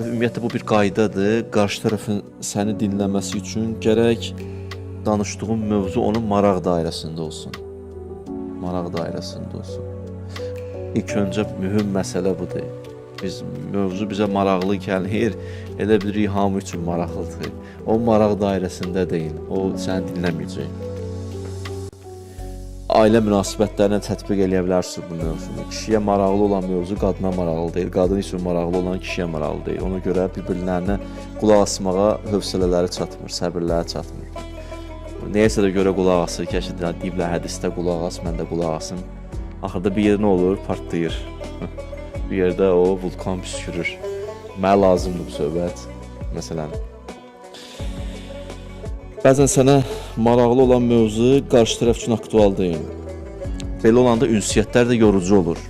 Ümumiyyətlə bu bir qaydadır. Qarşı tərəfin səni dinləməsi üçün gərək danışdığın mövzu onun maraq dairəsində olsun. Maraq dairəsində olsun. İlk öncə mühüm məsələ budur. Mövzu bizə maraqlı gəlir, elə bilirik hamı üçün maraqlıdır. O maraq dairəsində deyil, o səni dinləməyəcək. Ailə münasibətlərinə tətbiq eləyə bilərsiniz bu mövzunu. Kişiyə maraqlı olan mövzu qadına maraqlı deyil, qadın üçün maraqlı olan kişiyə maraqlı deyil. Ona görə bir-birlərinə qulaq asmağa hövsələləri çatmır, səbirləri çatmır. Neyəsə də görə qulaq asır ki, deyiblər hədisdə qulaq as, mən də qulaq asım. Axırda bir yer nə olur? Partlayır. Bir yerdə o vulkan püskürür. Mənə lazımdır bu söhbət, məsələn. Bəzən sənə maraqlı olan mövzu qarşı tərəf üçün aktual deyil. Belə olanda ünsiyyətlər də yorucu olur.